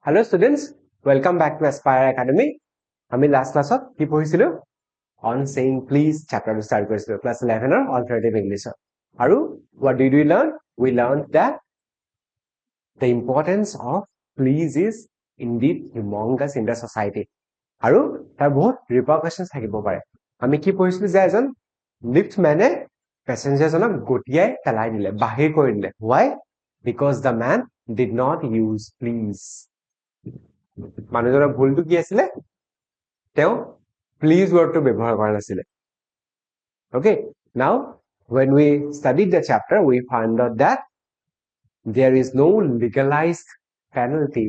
Hello students, welcome back to aspireacademy. আমি last classত কি পঢ়িছিলো on saying please chapter to start কৰিছিলো class 11 or alternative English আৰু what did we learn? We learned that the importance of please is indeed humongous in the society আৰু তাৰ বহুত repercussions থাকিব পাৰে আমি কি পঢ়িছিলো যে এজন লিফ্ট মানে পেছেঞ্জাৰ জনক গটিয়াই পেলাই দিলে বাহিৰ কৰি দিলে why? Because the man did not use please মানুহজনৰ ভুলটো কি আছিল তেওঁ প্লিজ ওয়াৰ্ডটো ব্যৱহাৰ কৰা নাছিল okay now when we studied the chapter we found out that there is no legalized penalty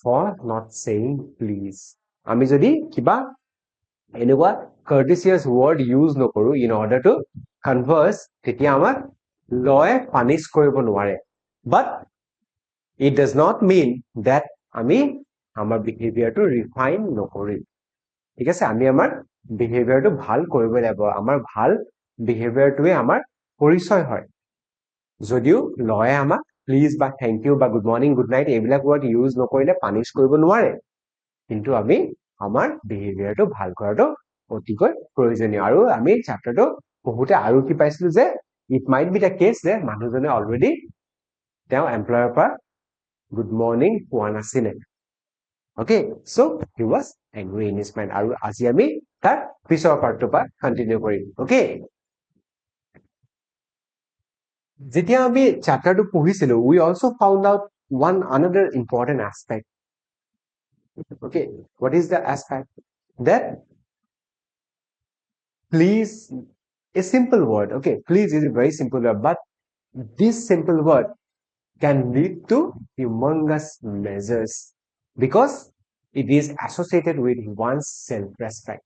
for not saying please আমি যদি কিবা এনেকুৱা courteous word use নকৰো in order to converse তেতিয়া আমাৰ law punish কৰিব নোৱাৰে but it does not mean that আমি আমাৰ behavior to refine নকৰিম ঠিক আছে আমি আমাৰ behavior to ভাল কৰিব লাগিব আমাৰ ভাল behavior টোৱে আমাৰ পৰিচয় হয় যদিও লয়ে আমাক প্লিজ বা থ্যাংক ইউ বা গুড মৰ্নিং গুড নাইট এইবিলাক ওয়াৰ্ড ইউজ নকৰিলে পানিশ কৰিব নোৱাৰে কিন্তু আমি আমাৰ behavior to ভাল কৰাটো অতিকৈ প্ৰয়োজনীয় আৰু আমি চ্যাপ্টাৰটো বহুতে আৰু কি পাইছিলো যে it might be the case যে মানুহজনে অলৰেডি তেওঁ এমপ্লয়াৰ পৰা good morning পোৱা নাছিলে okay so he was angry in his mind aru aji ami tar pisor partto pa continue korim okay jetia ami chapter to pohisilu we also found out one another important aspect okay what is the aspect that please a simple word okay please is a very simple word but this simple word can lead to humongous measures because it is associated with one's self-respect.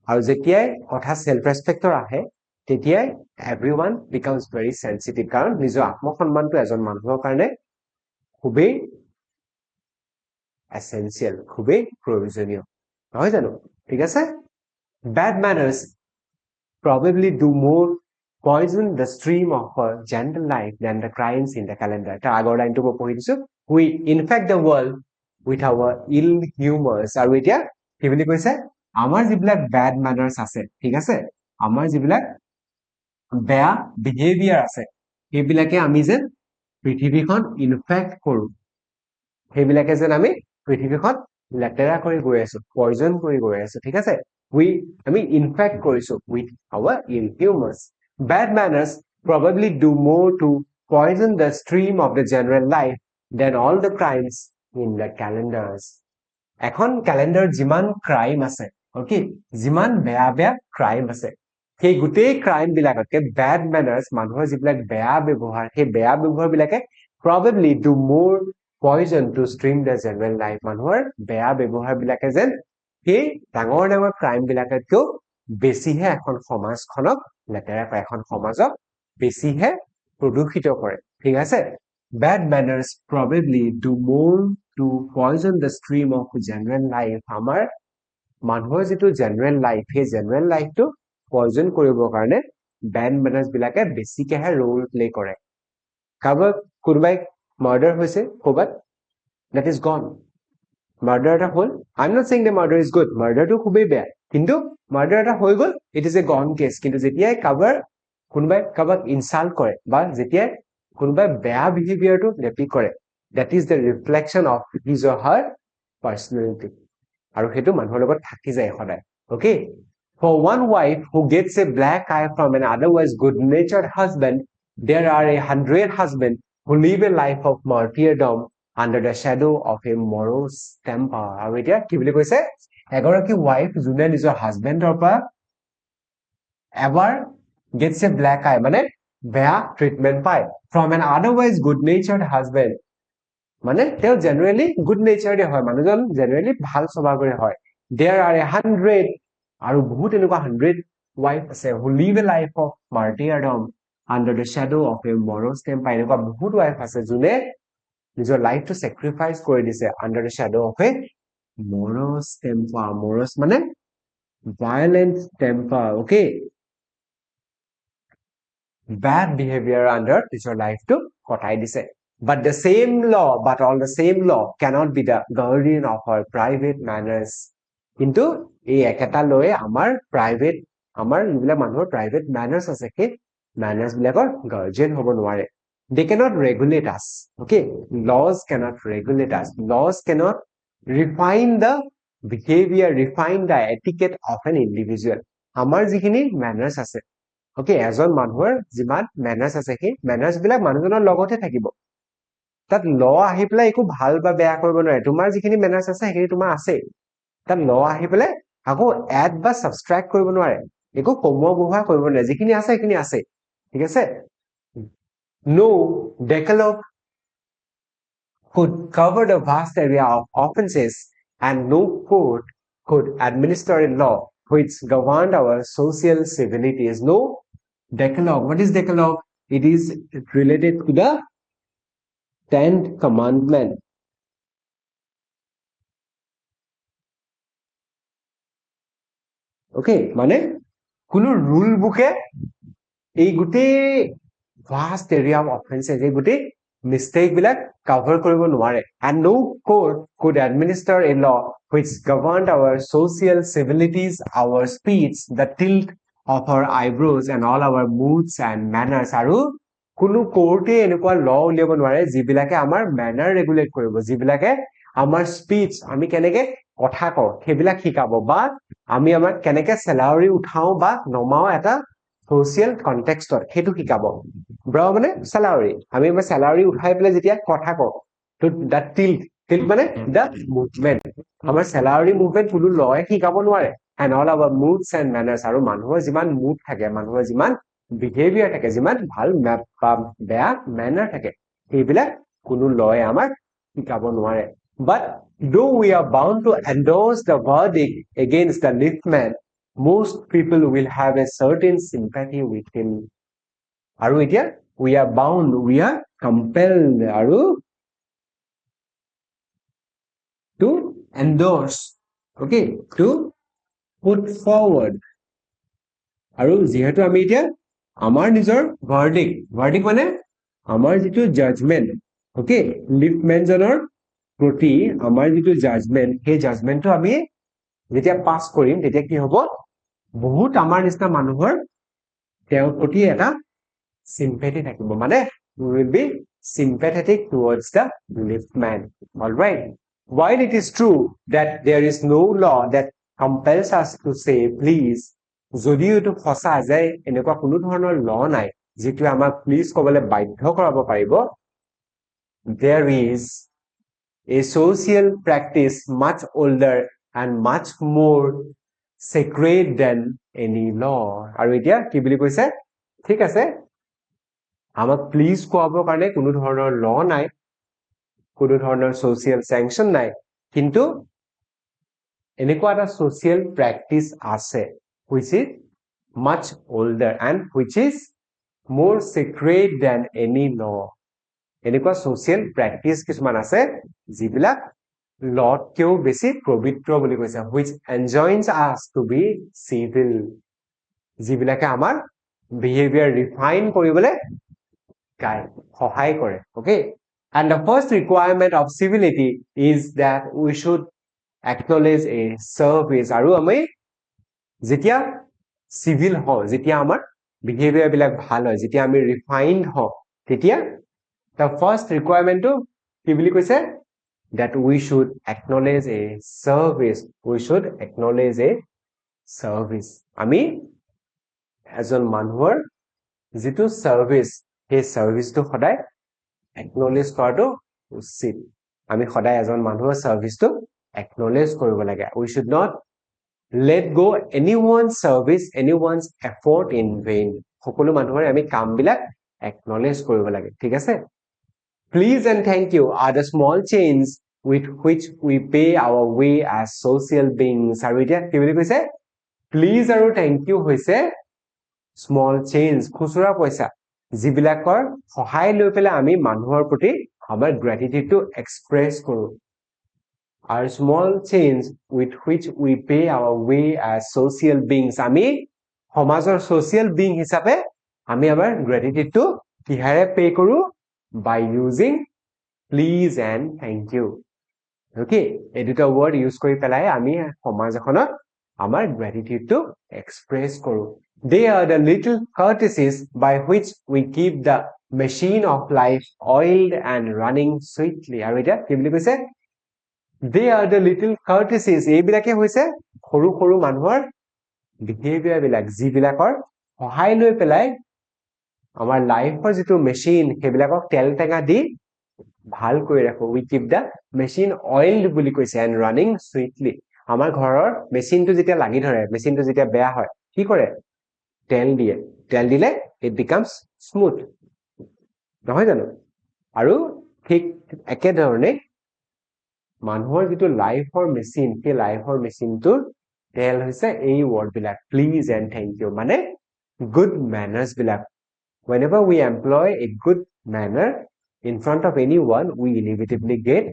আৰু যেতিয়াই কথা self-respector আহে তেতিয়াই everyone becomes very sensitive কাৰণ নিজৰ আত্মসন্মানটো এজন মানুহৰ কাৰণে খুবেই essential খুবেই প্ৰয়োজনীয় নহয় জানো ঠিক আছে bad manners probably do more poison the stream of a gentle life than the crimes in the calendar ta agor line to mo pohi disu we infect the world with our ill humors aru etia ki boli koise amar jibilak bad manners ase thik ase amar jibilak beya behavior ase hebilake ami je পৃথিৱীখন in fact কৰো হেবিলাকে যেন আমি পৃথিৱীখন লেতেৰা কৰি গৈ আছো poison কৰি গৈ আছো ঠিক আছে we I mean infect কৰিছো with our ill humors bad manners probably do more to poison the stream of the general life than all the crimes in the calendars এখন ক্যালেন্ডার জিমান ক্রাইম আছে okay জিমান বেয়া বেয়া crime আছে সেই গুটেই crime বিলাকতকে bad manners মানুহৰ যিবিলাক বেয়া ব্যৱহাৰ সেই বেয়া ব্যৱহাৰ বিলাকে probably do more poison to stream the general life মানুহৰ বেয়া ব্যৱহাৰ বিলাকে যেন সেই ডাঙৰ ডাঙৰ ক্ৰাইম বিলাকতকৈ বেছিহে এখন সমাজখনক লেতেৰা কৰে এখন সমাজক বেছিহে প্ৰদূষিত কৰে ঠিক আছে bad manners probably do more to poison the stream of general life আমাৰ মানুহৰ যেটো general life সেই general life to poison কৰিবৰ কাৰণে bad manners বিলাকে বেছিকেহে role play কৰে কাবাক কোনবাই murder হৈছে কোবাত that is gone murder এটা হল I'm not saying the murder is good murder to খুবেই বেয়া কিন্তু murder এটা হৈ গল it is a gone case কিন্তু যেতিয়াই কাবাৰ কোনবাই কাবাক ইনসাল্ট কৰে বা যেতিয়াই কোনবাই বেয়া behavior to লেপি কৰে that is the reflection of his or her personality আৰু হেতু মানুহৰ লগত থাকি যায় সদায় okay for one wife who gets a black eye from an otherwise good natured husband there are 100 husbands who live a life of martyrdom under the shadow of a morose temper আৰু এতিয়া কি বুলি কৈছে এগৰাকী wife যোনে নিজৰ হাজবেণ্ডৰ পৰা ever gets a black eye মানে বেয়া ট্ৰিটমেন্ট পায় from an otherwise good natured husband মানে তেওঁ generally good natured হয় মানুহজন generally ভাল স্বভাৱৰে হয় there are 100 আৰু বহুত এনেকুৱা 100 wife আছে who live a life of martyrdom under the shadow of a morose temper এনেকুৱা বহুত wife আছে যোনে নিজৰ লাইফটো স্যাক্ৰিফাইস কৰি দিছে under the shadow of a morose temper morose মানে violent temper okay bad behavior under নিজৰ লাইফটো কটাই দিছে but the same law but all the same law cannot be the guardian of our private manners কিন্তু এই একেটা লয়ে আমাৰ private আমাৰ যিবিলাক মানুহৰ private manners আছে সেই manners বিলাকৰ guardian হ'ব নোৱাৰে they cannot regulate us okay laws cannot regulate us laws cannot refine the behavior refine the etiquette of an individual আমাৰ যিখিনি manners আছে okay এজন মানুহৰ যিমান manners আছে সেই manners বিলাক মানুহজনৰ লগতে থাকিব তাত ল আহি পেলাই একো ভাল বা বেয়া কৰিব নোৱাৰে তোমাৰ যিখিনি manners আছে সেইখিনি তোমাৰ আছে তাত ল আহি পেলাই আকৌ এড বা সাবট্ৰাক্ট কৰিব নোৱাৰে একো কমোৱা বঢ়োৱা কৰিব নোৱাৰে যিখিনি আছে সেইখিনি আছে ঠিক আছে no decalogue could cover the vast area of offenses and no court could administer a law which governed our social civilities no decalogue what is decalogue it is related to the 10th commandment okay মানে কোনো rule book এই গুটেই vast area of offenses এই গুটেই mistake বিলাক cover কৰিব নোৱাৰে and no court could administer a law which governed our social civilities our speech the tilt of our eyebrows and all our moods and manners আৰু কোনো কোৰ্টে এনেকুৱা law উলিয়াব নোৱাৰে যিবিলাকে আমাৰ manner regulate কৰিব যিবিলাকে আমাৰ speech আমি কেনেকে কথা কওঁ সেইবিলাক শিকাব বা আমি আমাৰ কেনেকে salary উঠাও বা নমাও এটা social context হেতু শিকাব ব্ৰ মানে salary আমি আমাৰ salary উঠাই পেলাই যেতিয়া কথা কওঁ তো that tilt মানে the movement আমাৰ salary movement কোনো লয় শিকাব নোৱাৰে and all our moods and manners আৰু মানুহৰ যিমান mood থাকে মানুহৰ যিমান behavior থাকে যিমান ভাল বা বেয়া manner থাকে সেইবিলাক কোনো লয় আমাক শিকাব নোৱাৰে but though we are bound to endorse the verdict against the liftman most people will have a certain sympathy with him আৰু এতিয়া we are bound we are compelled আৰু to endorse okay to put forward আৰু যেহেতু আমি এতিয়া আমাৰ নিজৰ verdict মানে আমাৰ যিটো judgment okay liftman জনৰ প্ৰতি আমাৰ যিটো judgment সেই judgmentটো আমি যেতিয়া পাস কৰিম তেতিয়া কি হ'ব বহুত আমাৰ নিচিনা মানুহৰ তেওঁৰ প্ৰতি এটা sympathy থাকিব মানে we will be sympathetic towards the liftman all right while it is true that there is no law that compels us to say please যদিও এটো ফসা যায় এনেকুৱা কোনো ধৰণৰ ল নাই যেটো আমাক প্লিজ কবলে বাধ্য কৰাব পাৰিব there is a social practice much older and much more sacred than any law আৰু এতিয়া কি বুলি কৈছে ঠিক আছে আমাক প্লিজ কোৱাবৰ কাৰণে কোনো ধৰণৰ ল নাই কোনো ধৰণৰ social sanction নাই কিন্তু এনেকুৱা এটা social practice আছে which is much older and which is more sacred than any law এনেকুৱা social practice কিছুমান আছে যিবিলাক লতকেও বেছি পবিত্ৰ বুলি কৈছে which enjoins us to be civil যিবিলাকে আমাৰ behavior refine কৰিবলে সহায় কৰে okay and the first requirement of civility is that we should acknowledge a service আৰু আমি যেতিয়া civil হও যেতিয়া আমাৰ behavior বিলাক ভাল হয় যেতিয়া আমি refined হও তেতিয়া the first requirement to কি বুলি কৈছে that we should acknowledge a service we should acknowledge a service আমি এজন মানুহৰ যিটো service সেই service টো সদায় acknowledge কৰাটো উচিত আমি সদায় এজন মানুহৰ service টো acknowledge কৰিব লাগে we should not let go anyone's service anyone's effort in vain সকলো মানুহৰ আমি কামবিলাক acknowledge কৰিব লাগে ঠিক আছে please and thank you are the small chains with which we pay our way as social beings আৰু এতিয়া কি বুলি কৈছে please আৰু thank you হৈছে small chains খুচুৰা পইচা যিবিলাকৰ সহায় লৈ পেলাই আমি মানুহৰ প্ৰতি আমাৰ gratitude to express কৰো are small chains with which we pay our way as social beings আমি সমাজৰ social being হিচাপে আমি আমাৰ gratitude to কিহাৰে pay কৰো by using please and thank you. Okay, এই দুটা word use কৰি পেলাই আমি সমাজ এখনত আমাৰ gratitude to express কৰো. They are the little courtesies by which we keep the machine of life oiled and running sweetly. আৰু এটা কি বুলি কৈছে? They are the little courtesies. এইবিলাকে হৈছে সৰু সৰু মানুহৰ behavior বিলাক যিবিলাকৰ সহায় লৈ পেলাই আমাৰ লাইফৰ যিটো মেচিন সেইবিলাকক তেল টেঙা দি ভাল কৰি ৰাখো. We keep the machine oiled বুলি কৈছে and running sweetly. আমাৰ ঘৰৰ মেচিনটো যেতিয়া লাগি ধৰে, মেচিনটো যেতিয়া বেয়া হয়, কি কৰে? তেল দিয়ে. তেল দিলে it becomes smooth. নহয় জানো? আৰু ঠিক একেধৰণে মানুহৰ যিটো লাইফৰ মেচিন, সেই লাইফৰ মেচিনটোৰ তেল হৈছে এই word বিলাক please and thank you. মানে good manners বিলাক. Whenever we employ a good manner in front of anyone, we inevitably get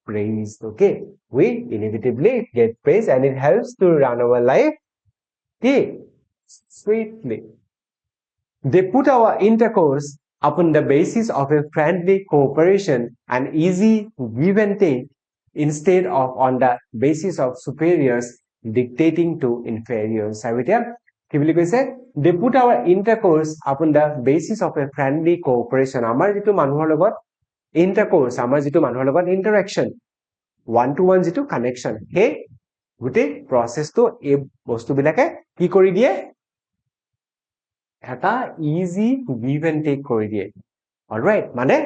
praise. Okay, we inevitably get praise and it helps to run our life sweetly. They put our intercourse upon the basis of a friendly cooperation and easy give and take instead of on the basis of superiors dictating to inferiors. আৰু এতিয়া কি বুলি কৈছে? They put our intercourse upon the basis of a friendly cooperation. আমাৰ যিটো মানুহৰ লগত intercourse, আমাৰ যিটো মানুহৰ লগত interaction, one to one যিটো connection, সেই গোটেই প্ৰচেছটো এই বস্তুবিলাকে কি কৰি দিয়ে? এটা easy give and take কৰি দিয়ে. Alright, মানে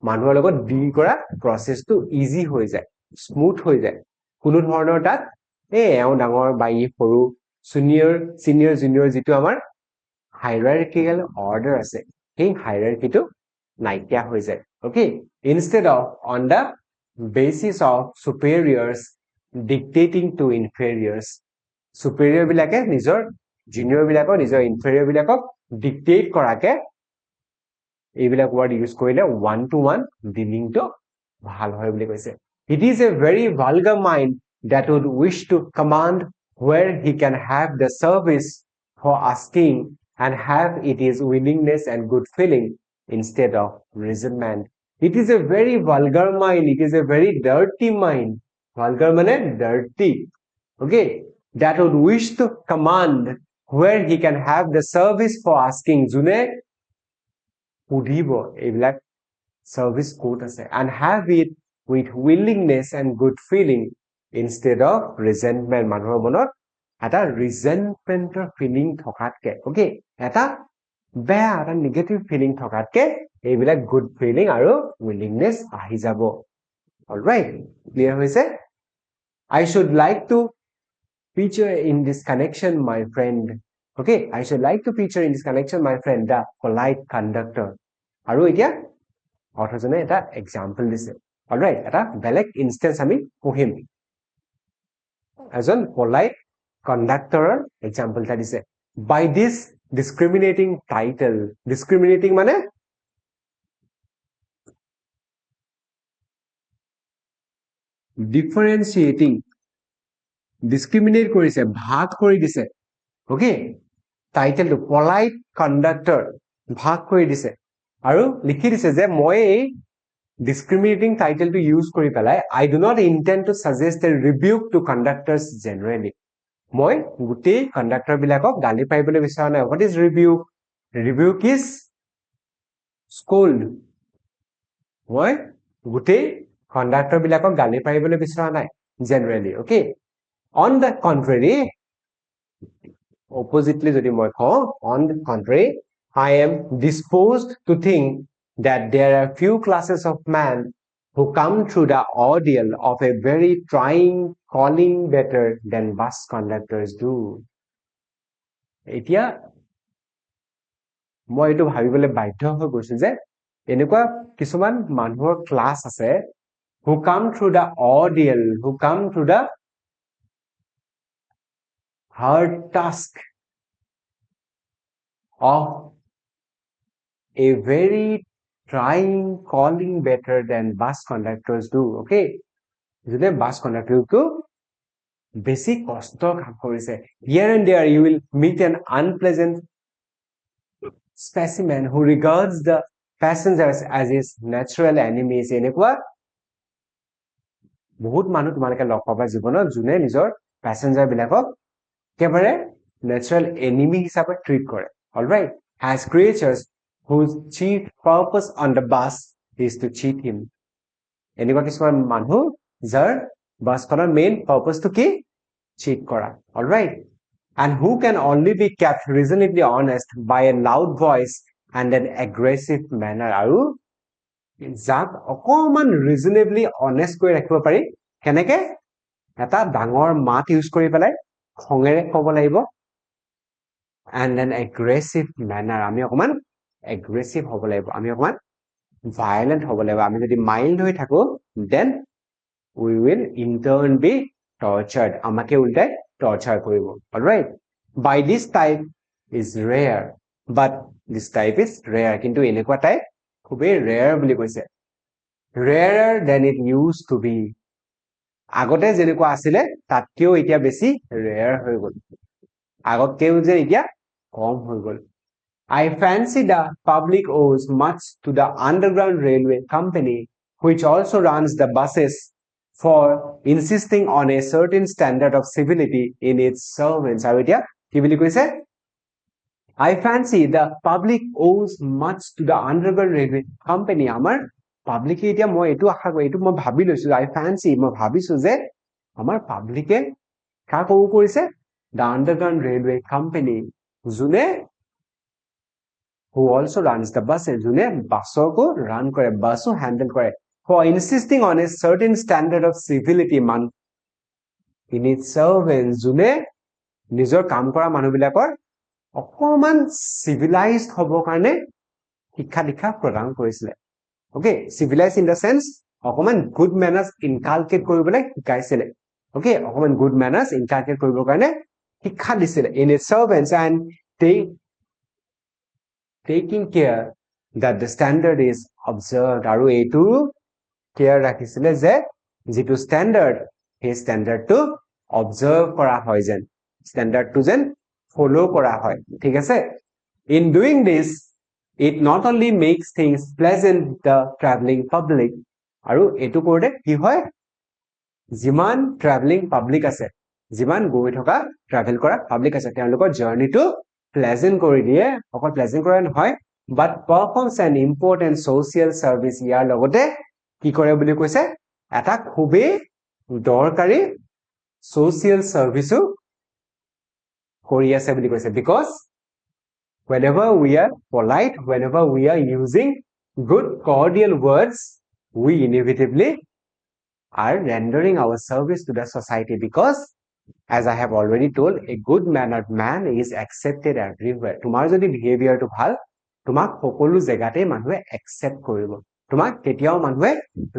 মানুহৰ লগত ডিল কৰা প্ৰচেছটো ইজি হৈ যায়, স্মুথ হৈ যায়. কোনো ধৰণৰ তাত এওঁ ডাঙৰ বা ই সৰু, চিনিয়ৰ জুনিয়ৰ যিটো আমাৰ হাইৰাৰ্কিকেল অৰ্ডাৰ আছে, সেই হাইৰাৰ্কিটো নাইকিয়া হৈ যায়. Okay, instead of on the basis of superiors dictating to inferiors, superior বিলাকে নিজৰ junior বিলাকক, নিজৰ inferior বিলাকক dictate কৰাকে এইবিলাক word use কৰিলে one to one dealing to ভাল হয় বুলি কৈছে. It is a very vulgar mind that would wish to command where he can have the service for asking and have it is willingness and good feeling instead of resentment. It is a very vulgar mind. It is a very dirty mind. Vulgar মানে dirty. Okay, that would wish to command where he can have the service for asking. যোনে সুধিব এইবিলাক service ক'ত আছে and have it with willingness and good feeling instead of resentment. মানুহৰ মনত এটা resentmentৰ feeling থকাতকে, okay, এটা বেয়া, এটা negative feeling থকাতকে এইবিলাক good feeling আৰু willingness আহি যাব. Alright, clear হৈছে? I should like to feature in this connection, my friend. Okay, I should like to feature in this connection, my friend, the polite conductor. আৰু এতিয়া অৰ্থজনে এটা example দিছে. অলৰাইট, এটা বেলেগ ইনষ্টেন্স আমি পঢ়িম. এজন polite conductor এক্সাম্পল এটা দিছে. By this discriminating title, discriminating মানে differentiating, discriminate কৰিছে, ভাগ কৰি দিছে. Okay, টাইটেলটো polite conductor ভাগ কৰি দিছে আৰু লিখি দিছে যে মই এই discriminating title to use কৰি পেলাই I do not intend to suggest a rebuke to conductors generally. মই গোটেই conductor বিলাকক গালি পাৰিবলৈ বিচৰা নাই. What is rebuke? Rebuke is scold. মই গোটেই conductor বিলাকক গালি পাৰিবলৈ বিচৰা নাই generally. Okay, on the contrary, oppositely যদি মই কওঁ, on the contrary, I am disposed to think that there are few classes of men who come through the ordeal of a very trying calling better than bus conductors do. এতিয়া মই এইটো ভাবিবলৈ বাধ্য হৈ গৈছো যে এনেকুৱা কিছুমান মানুহৰ ক্লাছ আছে who come through the ordeal, who come through the hard task of a very trying calling better than bus conductors do. Okay, যোনে bus conductor to বেছি কষ্ট কাম কৰিছে. Here and there you will meet an unpleasant specimen who regards the passengers as his natural enemies. এনেকুৱা বহুত মানুহ তোমালোকে লগ পাবা জীৱনত যোনে নিজৰ প্যাসেঞ্জাৰ বিলাকক একেবাৰে natural enemy হিচাপে ট্ৰিট কৰে alright as creatures whose chief purpose on the bus is to cheat him এনেকুৱা কিছুমান মানুহ যাৰ বাছখনৰ মেইন পাৰপাসটো কি cheat কৰা alright and who can only be kept reasonably honest by a loud voice and an aggressive manner আৰু যাক অকমান reasonably honest কৰি ৰাখিব পাৰি কেনেকে এটা ডাঙৰ মাত ইউজ কৰি পেলাই খঙেৰে ক'ব লাগিব and an aggressive manner আমি অকমান aggressive হ'ব লাগিব আমি অকমান violent হ'ব লাগিব আমি যদি mild হৈ থাকো then we will in turn be tortured আমাকে উল্টাই torture কৰিব alright by this type is rare but this type is rare কিন্তু এনেকুৱা টাইপ খুবেই rare বুলি কৈছে rarer than it used to be আগতে যেনেকুৱা আছিলে তাতকেও এতিয়া বেছি rare হৈ গ'ল আগতকেও যে এতিয়া কম হৈ গ'ল I fancy the public owes much to the underground railway company which also runs the buses for insisting on a certain standard of civility in its servants আৰু এতিয়া কি বুলি কৈছে I fancy the public owes much to the underground railway company আমাৰ পাব্লিকে এতিয়া মই এটো আশা কৰি এটো মই ভাবি লৈছো I fancy মই ভাবিছো যে আমাৰ পাব্লিকে কা কও কৰিছে the underground railway company যোনে who also runs the buses যোনে বাছকো ৰান কৰে বাছও হ্যান্ডেল কৰে for insisting on a certain standard of civility man in its servants যোনে নিজৰ কাম কৰা মানুহবিলাকৰ অকমান civilized হ'ব কাৰণে শিক্ষা দীক্ষা প্ৰদান কৰিছিলে okay civilized in the sense অকমান good manners inculcate কৰিবলৈ শিকাইছিলে okay অকমান good manners inculcate কৰিবৰ কাৰণে শিক্ষা দিছিলে in its servants and taking care that the standard is observed আৰু এইটো care ৰাখিছিলে যে যেটো standard সেই standard to observe কৰা হয় যেন standard to যেন follow কৰা হয় ঠিক আছে in doing this it not only makes things pleasant the traveling public আৰু এটো কৰিলে কি হয় যিমান traveling public আছে যিমান গৈ থকা travel কৰা public আছে তেওঁলোকৰ journey to pleasant কৰি দিয়ে অকল pleasant কৰা নহয় but performs an important social service ইয়াৰ লগতে কি কৰে বুলি কৈছে এটা খুবেই দৰকাৰী social service কৰি আছে বুলি কৈছে because whenever we are polite whenever we are using good cordial words we inevitably are rendering our service to the society because as I have already told a good mannered man is accepted everywhere তোমাৰ যদি behavior to ভাল তোমাক সকলো জায়গাতে মানুহে accept কৰিব তোমাক কেতিয়াও মানুহে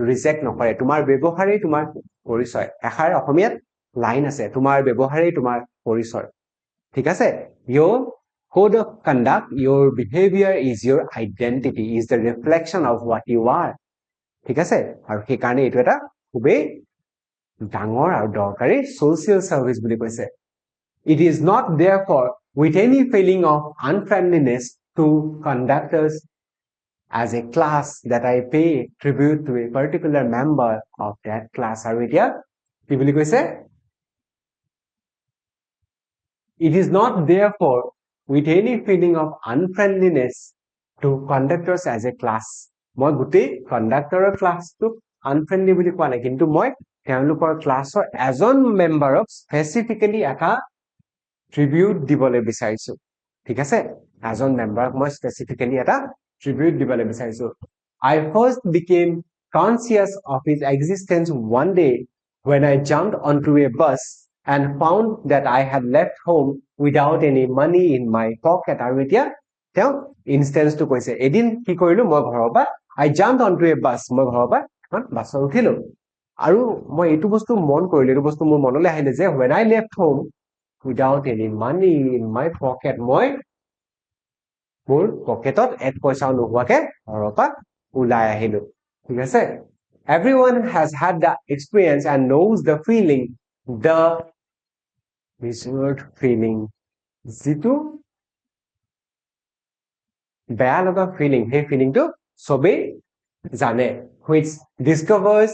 reject নকৰে তোমাৰ ব্যৱহাৰেই তোমাৰ পৰিচয় এখাৰ অসমীয়াত লাইন আছে তোমাৰ ব্যৱহাৰেই তোমাৰ পৰিচয় ঠিক আছে your code of conduct your behavior is your identity is the reflection of what you are ঠিক আছে আৰু সেই কাৰণে এটো এটা খুবেই ডাঙৰ আৰু দৰকাৰী social service বুলি কৈছে it is not therefore with any feeling of unfriendliness to conductors as a class that I pay tribute to a particular member of that class আৰু এতিয়া কি বুলি কৈছে it is not therefore with any feeling of unfriendliness to conductors as a class মই গুটেই কন্ডাক্টৰৰ ক্লাছটো unfriendly বুলি কোৱা নাই কিন্তু মই তেওঁলোকৰ ক্লাছৰ এজন মেম্বাৰক স্পেসিফিক্যালি এটা ট্ৰিবিউট দিবলৈ বিচাৰিছো ঠিক আছে এজন মেম্বাৰক মই স্পেসিফিক্যালি এটা ট্ৰিবিউট দিবলৈ বিচাৰিছো I first became conscious of his existence one day when I jumped onto a bus and found that I had left home without any money in my pocket আৰু এতিয়া তেওঁ ইনস্টেন্স টু কৈছে এদিন কি কৰিলো মই ঘৰৰ পৰা I jumped onto a bus মই ঘৰৰ পৰা এখন বাছত উঠিলো আৰু মই এটো বস্তু মন কৰিলো এটো বস্তু মোৰ মনলৈ আহিলে যে when I left home without any money in my pocket মই মোৰ পকেটত এক পইচাও নোহোৱাকে ঘৰৰ পৰা ওলাই আহিলো ঠিক আছে everyone has had the experience and knows the feeling the misered feeling যিটো বেয়া লগা ফিলিং সেই ফিলিংটো সবেই জানে, which discovers,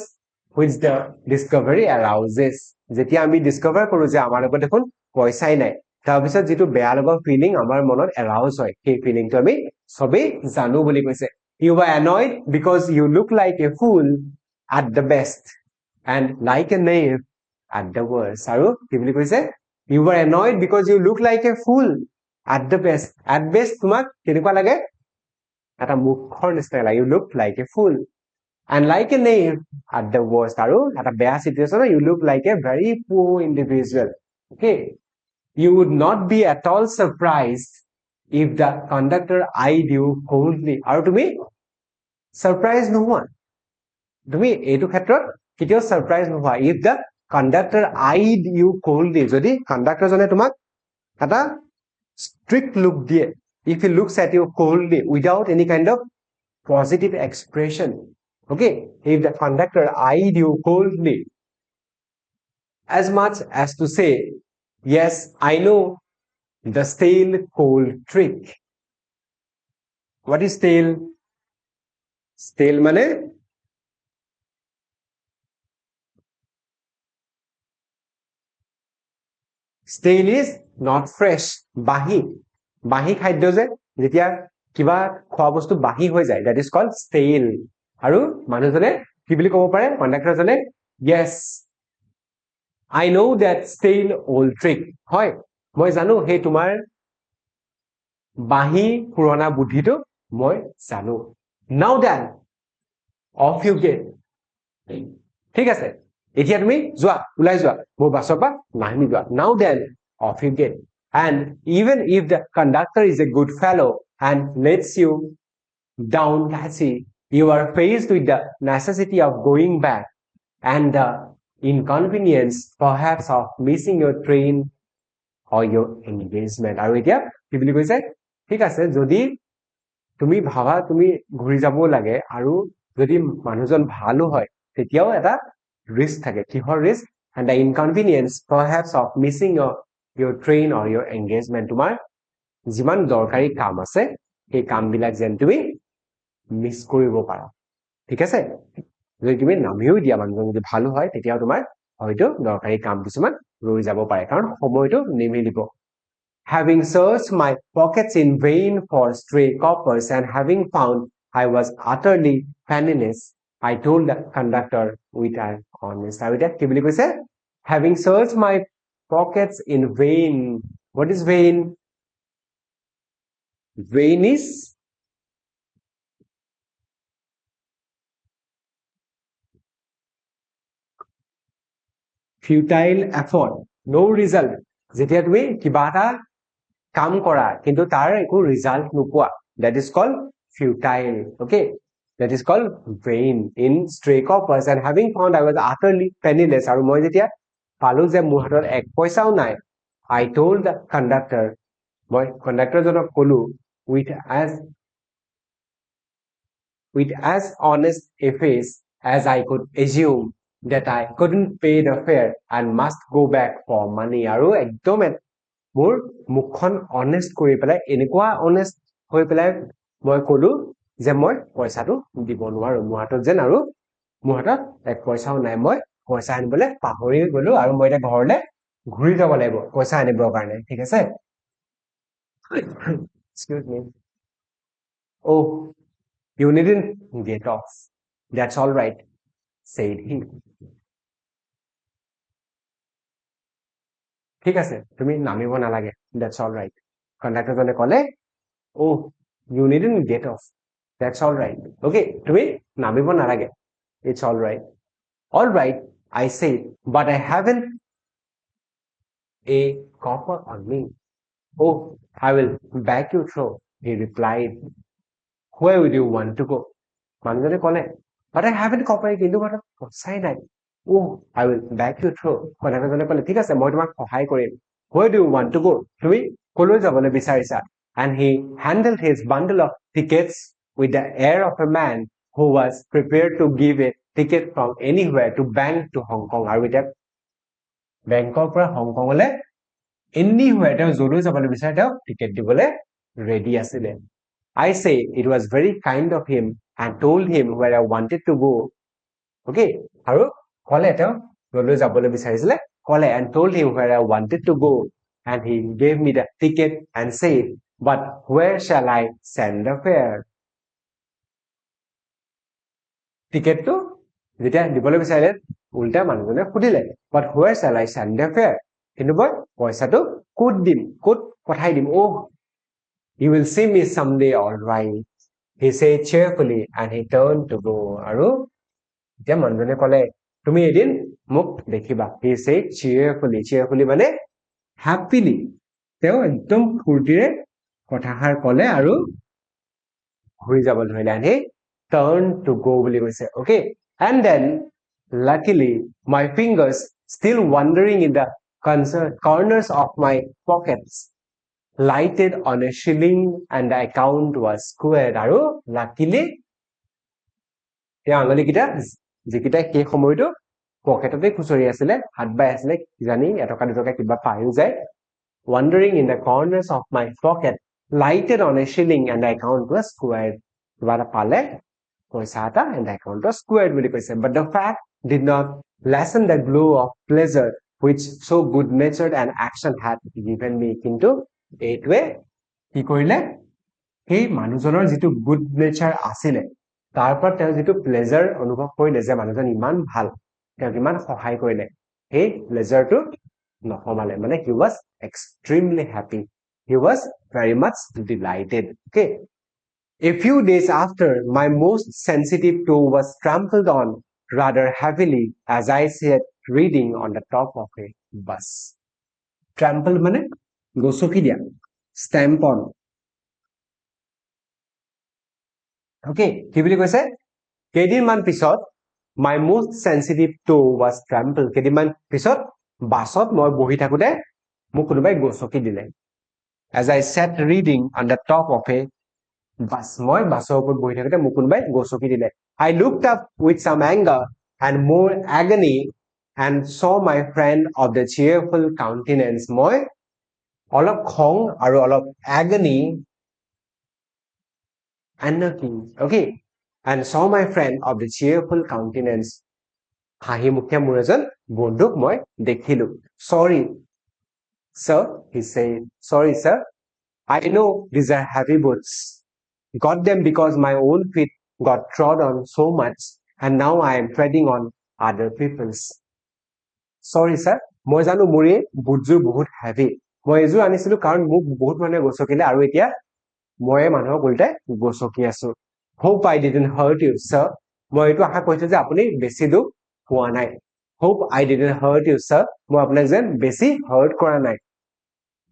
which the discovery arouses. যেতিয়া আমি ডিস্কভাৰ কৰো যে আমাৰ লগত দেখোন পইচাই নাই, তাৰপিছত যিটো বেয়া লগা ফিলিং আমাৰ মনত এৰাউজ হয়, সেই ফিলিংটো আমি সবেই জানো বুলি কৈছে. You were annoyed because you look like a fool at the best and like a knave at the worst. আৰু কি বুলি কৈছে? You were annoyed because you look like a fool at the best. At best তোমাক কেনেকুৱা লাগে? এটা মুখৰ নিচিনা লাগে. You look like a fool. And like a knave at the worst. আৰু এটা বেয়া situation, you look like a very poor individual. Okay. You would not be at all surprised if the conductor eyed you coldly. আৰু তুমি surprised নোহোৱা, তুমি এইটো ক্ষেত্ৰত কেতিয়াও surprised নোহোৱা if the conductor eyed you coldly. যদি কণ্ডাক্টৰজনে তোমাক এটা strict look দিয়ে, if he looks at you coldly without any kind of positive expression, okay, if the conductor eyed you coldly, as much as to say, yes, I know the stale cold trick. What is stale? Stale মানে stale is not fresh. বাহি, বাহি খাদ্য যে যেতিয়া কিবা খোৱা বস্তু বাহি হৈ যায়, that is called stale. আৰু মানুহজনে কি বুলি ক'ব পাৰে, কণ্ডাক্টৰজনে, yes, I know that stale old trick. হয়, মই জানো সেই তোমাৰ বাহি পুৰণা বুদ্ধিটো মই জানো. Now then, off you get. ঠিক আছে, এতিয়া তুমি যোৱা, ওলাই যোৱা, মোৰ বাছৰ পৰা নামি যোৱা. Now then, off you get. And even if the conductor is a good fellow and lets you down taxi, you are faced with the necessity of going back and the inconvenience perhaps of missing your train or your engagement. আৰু এতিয়া কি বুলি কৈছে, ঠিক আছে, যদি তুমি ভাবা তুমি ঘূৰি যাব লাগে আৰু যদি মানুহজন ভালো হয়, তেতিয়াও এটা ৰিস্ক থাকে. কিহৰ risk? And the inconvenience perhaps of missing your train or your engagement. তোমাৰ যিমান দৰকাৰী কাম আছে সেই কামবিলাক যেন তুমি মিছ কৰিব পাৰা. ঠিক আছে, যদি তুমি নামিও দিয়া মানুহজন যদি ভালো হয়, তেতিয়াও তোমাৰ হয়তো দৰকাৰী কাম কিছুমান ৰৈ যাব পাৰে, কাৰণ সময়টো নিমিলিব. Having searched my pockets in vain for stray coppers and having found I was utterly penniless, I told the conductor with an honest. আৰু এতিয়া কি বুলি কৈছে? Having searched my pockets in vain. What is vain? Vain is futile effort, no result. যেতিয়া তুমি কিবা এটা কাম কৰা কিন্তু তাৰ একো ৰিজাল্ট নোপোৱা, that is called futile. Okay, that is called vain. In stray coppers and having found I was utterly penniless. আৰু মই যেতিয়া পালো যে মোৰ হাতত এক পইচাও নাই, I told the conductor, মই কণ্ডাক্টৰজনক কলো, with as honest a face as I could assume that I couldn't pay the fare and must go back for money. আৰু একদম মোৰ মুখখন অনেষ্ট কৰি পেলাই, এনেকুৱা অনেষ্ট হৈ পেলাই মই কলো যে মই পইচাটো দিব নোৱাৰো, মোৰ হাতত যেন আৰু মোৰ হাতত এক পইচাও নাই, মই পইচা আনিবলৈ পাহৰি গলো আৰু মই এতিয়া ঘৰলৈ ঘূৰি যাব লাগিব পইচা আনিবৰ কাৰণে. ঠিক আছে, excuse me. Oh, you needn't get off. That's all right, said he. ঠিক আছে, তুমি নামিব নালাগে, that's all right. কণ্ডাক্টৰজনে ক'লে, oh, you needn't get off. That's all right. Okay, তুমি নামিব নালাগে, it's all right. All right, I said, but I haven't a copper on me. Oh, I will back you through, he replied. Where would you want to go? মানুহজনে ক'লে, but I haven't copper, কিন্তু মোৰ পইচাই নাই. Oh, I will back you through. কণ্ডাক্টৰজনে ক'লে, ঠিক আছে, মই তোমাক সহায় কৰিম. Where do you want to go? তুমি কলৈ যাবলৈ বিচাৰিছা? And he handled his bundle of tickets with the air of a man who was prepared to give a ticket from anywhere to Bank to Hong Kong. আৰু এতিয়া বেংকৰ পৰা হংকঙলৈ anywhere তেওঁ যলৈ যাবলৈ বিচাৰে তেওঁ টিকেট দিবলৈ ৰেডি আছিলে. I say it was very kind of him and told him where I wanted to go. Okay, আৰু ক'লে তেওঁ য'লৈ যাবলৈ বিচাৰিছিলে ক'লে and told him where I wanted to go, and he gave me the ticket and said, but where shall I send the fare? টিকেটটো যেতিয়া দিবলৈ বিচাৰিলে উল্টা মানুহজনে সুধিলে, but where shall I send the fare? কিন্তু মই পইচাটো ক'ত দিম, ক'ত পঠাই দিম? Oh, you will see me someday, all right, he said cheerfully, and he turned to go. আৰু এতিয়া মানুহজনে ক'লে তুমি এদিন মোক দেখিবা, he said cheerfully মানে happily, তেওঁ একদম ফূৰ্তিৰে কথাষাৰ ক'লে আৰু ঘূৰি যাব ধৰিলে, and he turned to go বুলি কৈছে. Okay, and then luckily my fingers still wandering in the corners of my pockets lighted on a shilling and the account was squared. আৰু luckily তেওঁ আঙুলিকেইটা যিকেইটা সেই সময়টো পকেটতে খুচৰি আছিলে, হাত বাই আছিলে, কিজানি এটকা দুটকা কিবা পায়ো যায়, wandering in the corners of my pocket lighted on a shilling and the account was squared. কিবা এটা পালে পইচা এটা and the account was squared বুলি কৈছে. But the fact did not lessen the glow of pleasure which so good-natured an action had given me. কিন্তু এইটোৱে কি কৰিলে, সেই মানুহজনৰ যিটো গুড নেচাৰ আছিলে তাৰ পৰা তেওঁ যিটো প্লেজাৰ অনুভৱ কৰিলে যে মানুহজন ইমান ভাল, তেওঁক ইমান সহায় কৰিলে, সেই প্লেজাৰটো নহমালে, মানে he was extremely happy, he was very much delighted. Okay, a few days after, my most sensitive toe was trampled on rather heavily as I sat reading on the top of a bus. Trample মানে গছকি দিয়া, stamp on. Okay, কি বুলি কৈছে, কেইদিনমান পিছত my most sensitive toe was trampled. কেইদিনমান পিছত বাছত মই বহি থাকোতে মোক কোনোবাই গছকি দিলে. As I sat reading on the top of a bus, মই বাছৰ ওপৰত বহি থাকোতে মোক কোনোবাই গছকি দিলে. I looked up with some anger and more agony and saw my friend of the cheerful countenance. মই অলপ খং আৰু অলপ agony okay, and saw my friend of the cheerful countenance. হাঁহি মুখে মোৰ এজন বন্ধুক মই দেখিলো. Sorry sir, he said, sorry sir, I know these are heavy boots, got them because my own feet got trod on so much and now I am treading on other people's. Sorry sir, মই জানো মোৰ এই বুটযোৰ বহুত heavy, মই এইযোৰ আনিছিলো কাৰণ মোক বহুত মানুহে গছকিলে আৰু এতিয়া মই মানুহক উল্টাই গছকি আছো. Hope I didn't hurt you sir, মই এইটো আশা কৰিছো যে আপুনি বেছি দুখ পোৱা নাই. Hope I didn't hurt you sir, মই আপোনাক যেন বেছি hurt কৰা নাই.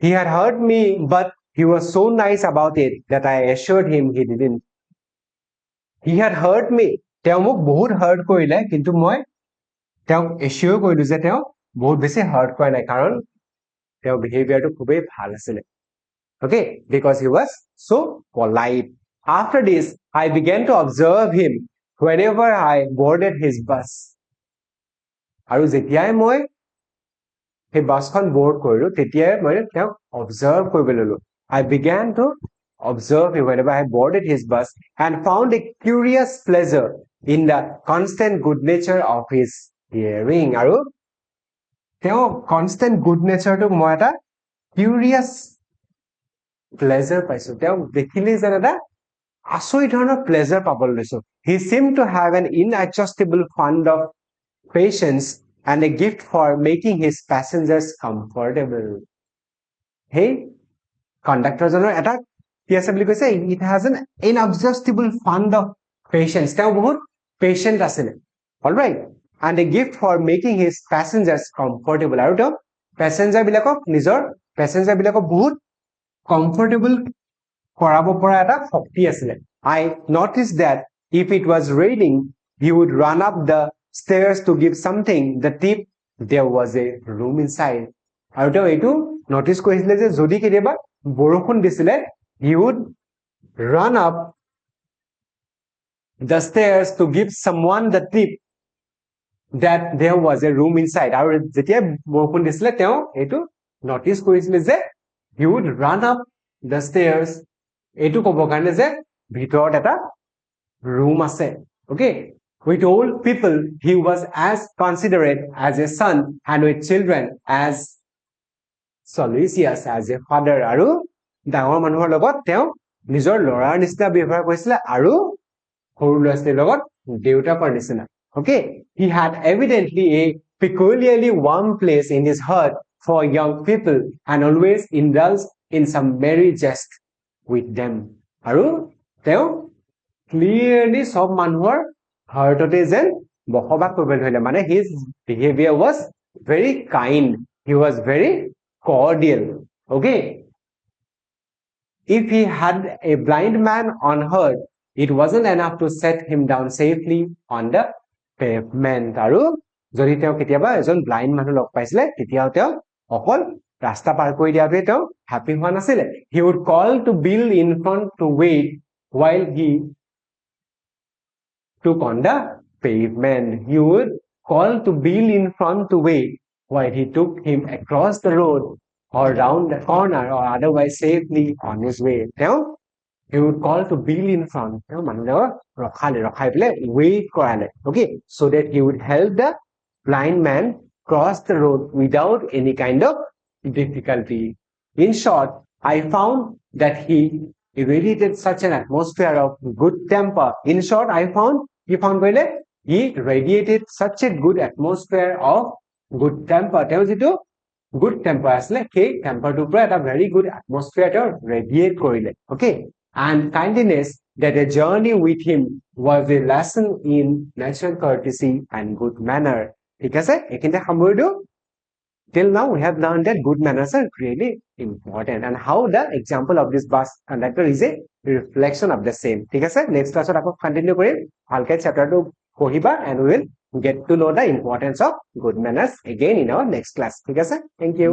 He had hurt me but he was so nice about it that I assured him he didn't. He had hurt me, তেওঁ মোক বহুত hurt কৰিলে, কিন্তু মই তেওঁক assure কৰিলো যে তেওঁ বহুত বেছি hurt কৰা নাই কাৰণ তেওঁৰ behaviorটো খুবেই ভাল আছিলে. Okay, because he was so polite. After this, I began to observe him whenever I boarded his bus. আৰু যেতিয়াই মই সেই বাছখন board কৰিলো তেতিয়াই মই তেওঁক observe কৰিবলৈ ললো. I began to observe him whenever I boarded his bus and found a curious pleasure in the constant good nature of his hearing. আৰু তেওঁ constant good nature টোক মই এটা curious pleasure পাইছো, তেওঁ দেখিলে যেন এটা আচৰিত ধৰণৰ pleasure পাবলৈ লৈছো. He seemed to have an inadjustable fund of patience and a gift for making his passengers comfortable. Hey, conductor জনৰ এটা কি আছে বুলি কৈছে, it has an inadjustable fund of patience, তেওঁ বহুত patient আছিলে, all right, and a gift for making his passengers comfortable. আৰু তেওঁ passenger বিলাকক নিজৰ passenger বিলাকক বহুত comfortable কৰাব পৰা এটা শক্তি আছিলে. I noticed that if it was raining, he would run up the stairs to give something the tip there was a room inside. আৰু তেওঁ এইটো notice কৰিছিলে যে যদি কেতিয়াবা বৰষুণ দিছিলে, he would run up the stairs to give someone the tip that there was a room inside. আৰু যেতিয়া বৰষুণ দিছিলে তেওঁ এইটো notice কৰিছিলে যে he would run up the stairs, এইটো ক'ব কাৰণে যে ভিতৰত এটা room আছে okay with old people he was as considerate as a son and with children as solicitous as a father আৰু ডাঙৰ মানুহৰ লগত তেওঁ নিজৰ লৰাৰ নিচিনা ব্যৱহাৰ কৰিছিলে আৰু সৰু ল'ৰা ছোৱালীৰ লগত দেউতাকৰ নিচিনা okay he had evidently a peculiarly warm place in his heart for young people and always indulged in some merry jest with them আৰু তেওঁ clearly সব মানুহৰ হাৰ্টতে যেন বসবাস কৰিবলৈ ধৰিলে মানে his behavior was very kind he was very cordial okay if he had a blind man on herd it wasn't enough to set him down safely on the pavement আৰু যদি তেওঁ কেতিয়াবা এজন ব্লাইণ্ড মানুহ লগ পাইছিলে তেতিয়াও তেওঁ অকল ৰাস্তা পাৰ কৰি দিয়াটোৱে তেওঁ হ্যাপি হোৱা নাছিলে he would call to Bill in front to wait while he took on the pavement he would call to Bill in front to wait while he took him across the road or round the corner or otherwise safely on his way তেওঁ he would call to Bill in front তেওঁ মানুহৰ ৰখাই পেলাই wait কৰালে okay so that he would help the blind man cross the road without any kind of difficulty in short I found that he radiated such an atmosphere of good temper in short I found he radiated such a good atmosphere of good temper তেওঁ যেটো good temper asle সেই temper to পৰা এটা very good atmosphere তেওঁ radiate কৰিলে okay and kindness that a journey with him was a lesson in natural courtesy and good manner ঠিক আছে এখিনতে সামৰি দিও till now we have learned that good manners are really important and how the example of this bus conductor is a reflection of the same ঠিক আছে next classত আকৌ continue কৰিম ভালকে chapterটো পঢ়িবা and we will get to know the importance of good manners again in our next class ঠিক আছে thank you